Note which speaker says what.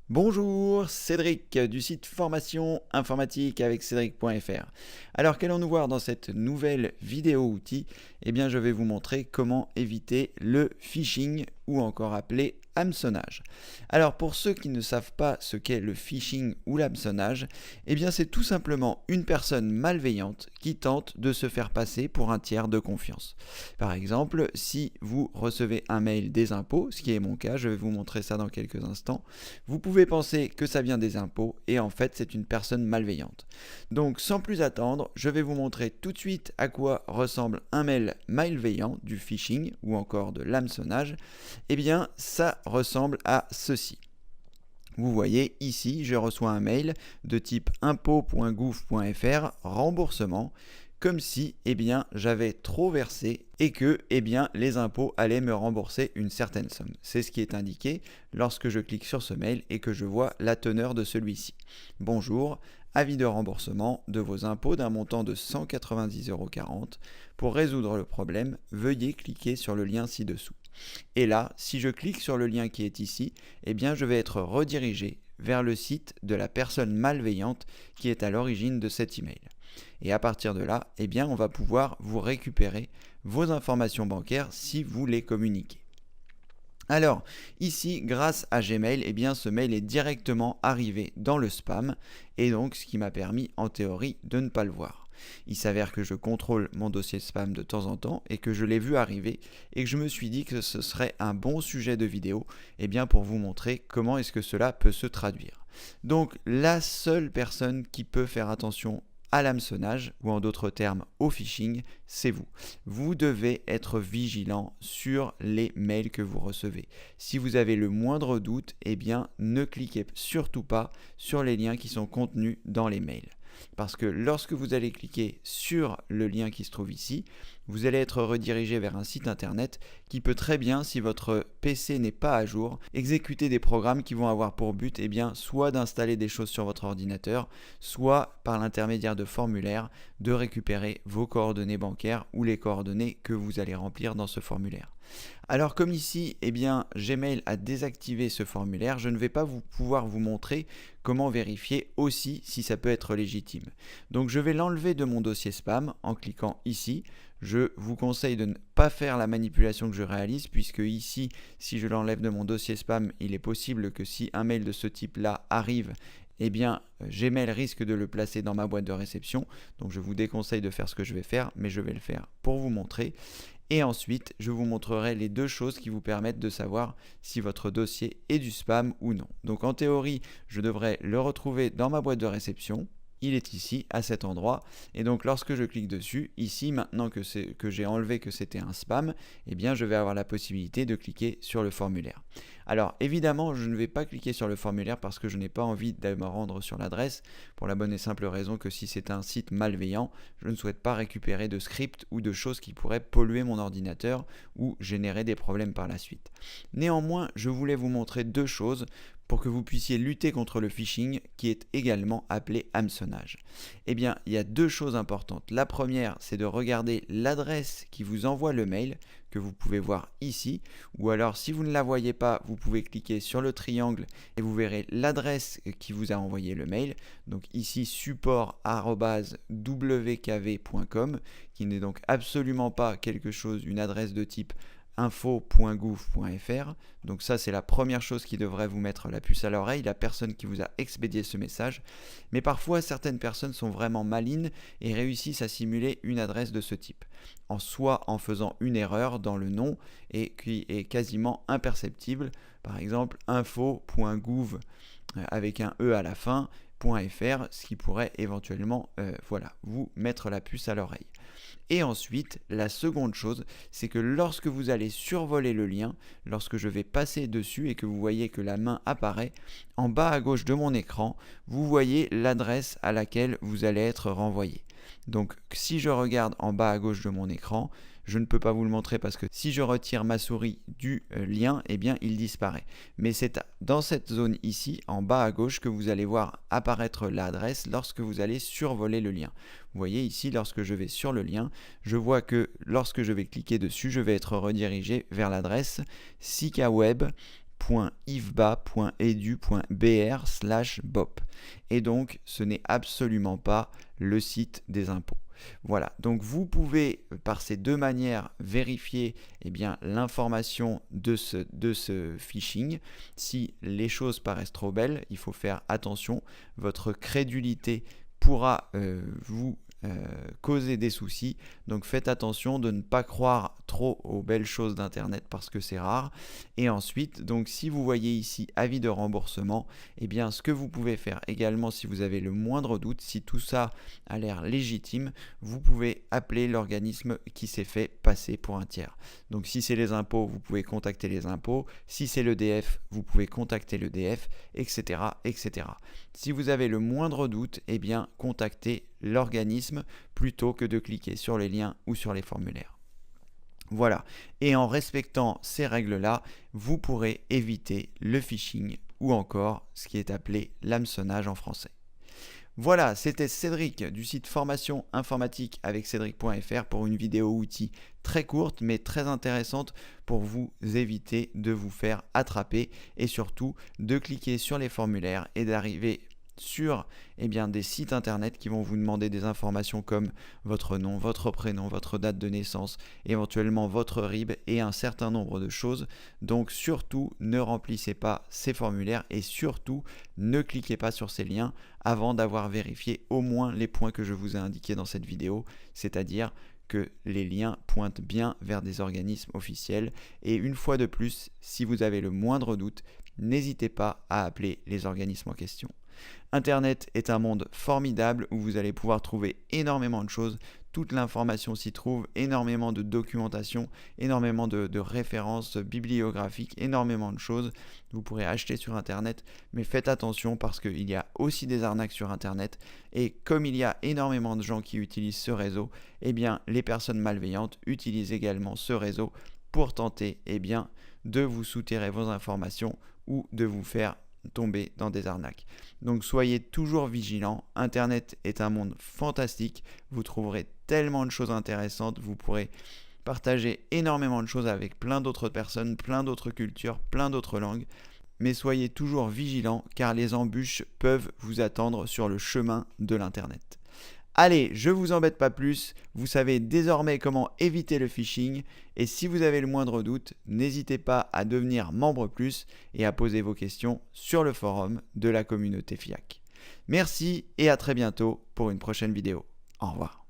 Speaker 1: Bonjour, Cédric du site formation informatique avec cédric.fr. Alors qu'allons-nous voir dans cette nouvelle vidéo outil? Eh bien je vais vous montrer comment éviter le phishing ou encore appelé hameçonnage. Alors pour ceux qui ne savent pas ce qu'est le phishing ou l'hameçonnage, eh bien c'est tout simplement une personne malveillante qui tente de se faire passer pour un tiers de confiance. Par exemple, si vous recevez un mail des impôts, ce qui est mon cas, je vais vous montrer ça dans quelques instants, vous pouvez penser que ça vient des impôts et en fait c'est une personne malveillante. Donc sans plus attendre, je vais vous montrer tout de suite à quoi ressemble un mail malveillant du phishing ou encore de l'hameçonnage. Eh bien ça ressemble à ceci. Vous voyez ici, je reçois un mail de type impôts.gouv.fr remboursement, comme si j'avais trop versé et que les impôts allaient me rembourser une certaine somme. C'est ce qui est indiqué lorsque je clique sur ce mail et que je vois la teneur de celui-ci. Bonjour, avis de remboursement de vos impôts d'un montant de 190,40 €. Pour résoudre le problème, veuillez cliquer sur le lien ci-dessous. Et là, si je clique sur le lien qui est ici, je vais être redirigé vers le site de la personne malveillante qui est à l'origine de cet email. Et à partir de là, on va pouvoir vous récupérer vos informations bancaires si vous les communiquez. Alors, ici, grâce à Gmail, ce mail est directement arrivé dans le spam et donc ce qui m'a permis, en théorie, de ne pas le voir. Il s'avère que je contrôle mon dossier spam de temps en temps et que je l'ai vu arriver et que je me suis dit que ce serait un bon sujet de vidéo pour vous montrer comment est-ce que cela peut se traduire. Donc, la seule personne qui peut faire attention à l'hameçonnage, ou en d'autres termes au phishing, c'est vous. Vous devez être vigilant sur les mails que vous recevez. Si vous avez le moindre doute, ne cliquez surtout pas sur les liens qui sont contenus dans les mails. Parce que lorsque vous allez cliquer sur le lien qui se trouve ici, vous allez être redirigé vers un site internet qui peut très bien, si votre PC n'est pas à jour, exécuter des programmes qui vont avoir pour but soit d'installer des choses sur votre ordinateur, soit par l'intermédiaire de formulaires, de récupérer vos coordonnées bancaires ou les coordonnées que vous allez remplir dans ce formulaire. Alors comme ici, Gmail a désactivé ce formulaire, je ne vais pas pouvoir vous montrer comment vérifier aussi si ça peut être légitime. Donc je vais l'enlever de mon dossier spam en cliquant ici. Je vous conseille de ne pas faire la manipulation que je réalise puisque ici, si je l'enlève de mon dossier spam, il est possible que si un mail de ce type-là arrive, Gmail risque de le placer dans ma boîte de réception. Donc je vous déconseille de faire ce que je vais faire, mais je vais le faire pour vous montrer. Et ensuite, je vous montrerai les deux choses qui vous permettent de savoir si votre dossier est du spam ou non. Donc en théorie, je devrais le retrouver dans ma boîte de réception. Il est ici, à cet endroit. Et donc lorsque je clique dessus, ici, maintenant que j'ai enlevé que c'était un spam, je vais avoir la possibilité de cliquer sur le formulaire. Alors évidemment, je ne vais pas cliquer sur le formulaire parce que je n'ai pas envie de me rendre sur l'adresse, pour la bonne et simple raison que si c'est un site malveillant, je ne souhaite pas récupérer de scripts ou de choses qui pourraient polluer mon ordinateur ou générer des problèmes par la suite. Néanmoins, je voulais vous montrer deux choses pour que vous puissiez lutter contre le phishing qui est également appelé hameçonnage. Il y a deux choses importantes. La première, c'est de regarder l'adresse qui vous envoie le mail, que vous pouvez voir ici, ou alors si vous ne la voyez pas, vous pouvez cliquer sur le triangle et vous verrez l'adresse qui vous a envoyé le mail. Donc ici support@wkv.com, qui n'est donc absolument pas une adresse de type info.gouv.fr. Donc ça, c'est la première chose qui devrait vous mettre la puce à l'oreille, la personne qui vous a expédié ce message. Mais parfois, certaines personnes sont vraiment malines et réussissent à simuler une adresse de ce type, en faisant une erreur dans le nom et qui est quasiment imperceptible. Par exemple, info.gouv avec un E à la fin, .fr, ce qui pourrait éventuellement vous mettre la puce à l'oreille. Et ensuite, la seconde chose, c'est que lorsque vous allez survoler le lien, lorsque je vais passer dessus et que vous voyez que la main apparaît, en bas à gauche de mon écran, vous voyez l'adresse à laquelle vous allez être renvoyé. Donc si je regarde en bas à gauche de mon écran, je ne peux pas vous le montrer parce que si je retire ma souris du lien, il disparaît. Mais c'est dans cette zone ici, en bas à gauche, que vous allez voir apparaître l'adresse lorsque vous allez survoler le lien. Vous voyez ici, lorsque je vais sur le lien, je vois que lorsque je vais cliquer dessus, je vais être redirigé vers l'adresse sikaweb.com .ifba.edu.br/bop. Et donc, ce n'est absolument pas le site des impôts. Voilà, donc vous pouvez par ces deux manières vérifier l'information de ce phishing. Si les choses paraissent trop belles, il faut faire attention. Votre crédulité pourra vous causer des soucis. Donc faites attention de ne pas croire trop aux belles choses d'Internet parce que c'est rare. Et ensuite, donc si vous voyez ici avis de remboursement, ce que vous pouvez faire également si vous avez le moindre doute, si tout ça a l'air légitime, vous pouvez appeler l'organisme qui s'est fait passer pour un tiers. Donc si c'est les impôts, vous pouvez contacter les impôts. Si c'est l'EDF, vous pouvez contacter l'EDF, etc., etc. Si vous avez le moindre doute, contactez l'organisme plutôt que de cliquer sur les liens ou sur les formulaires. Voilà, et en respectant ces règles-là, vous pourrez éviter le phishing ou encore ce qui est appelé l'hameçonnage en français. Voilà, c'était Cédric du site formation informatique avec cédric.fr pour une vidéo outil très courte mais très intéressante pour vous éviter de vous faire attraper et surtout de cliquer sur les formulaires et d'arriver sur des sites internet qui vont vous demander des informations comme votre nom, votre prénom, votre date de naissance, éventuellement votre RIB et un certain nombre de choses. Donc surtout ne remplissez pas ces formulaires et surtout ne cliquez pas sur ces liens avant d'avoir vérifié au moins les points que je vous ai indiqués dans cette vidéo, c'est-à-dire que les liens pointent bien vers des organismes officiels. Et une fois de plus, si vous avez le moindre doute, n'hésitez pas à appeler les organismes en question. Internet est un monde formidable où vous allez pouvoir trouver énormément de choses, toute l'information s'y trouve, énormément de documentation, énormément de références bibliographiques, énormément de choses. Vous pourrez acheter sur Internet, mais faites attention parce qu'il y a aussi des arnaques sur Internet et comme il y a énormément de gens qui utilisent ce réseau, les personnes malveillantes utilisent également ce réseau pour tenter de vous souterrer vos informations ou de vous faire tomber dans des arnaques. Donc soyez toujours vigilants. Internet est un monde fantastique. Vous trouverez tellement de choses intéressantes. Vous pourrez partager énormément de choses avec plein d'autres personnes, plein d'autres cultures, plein d'autres langues. Mais soyez toujours vigilants car les embûches peuvent vous attendre sur le chemin de l'Internet. Allez, je vous embête pas plus, vous savez désormais comment éviter le phishing et si vous avez le moindre doute, n'hésitez pas à devenir membre plus et à poser vos questions sur le forum de la communauté FIAC. Merci et à très bientôt pour une prochaine vidéo. Au revoir.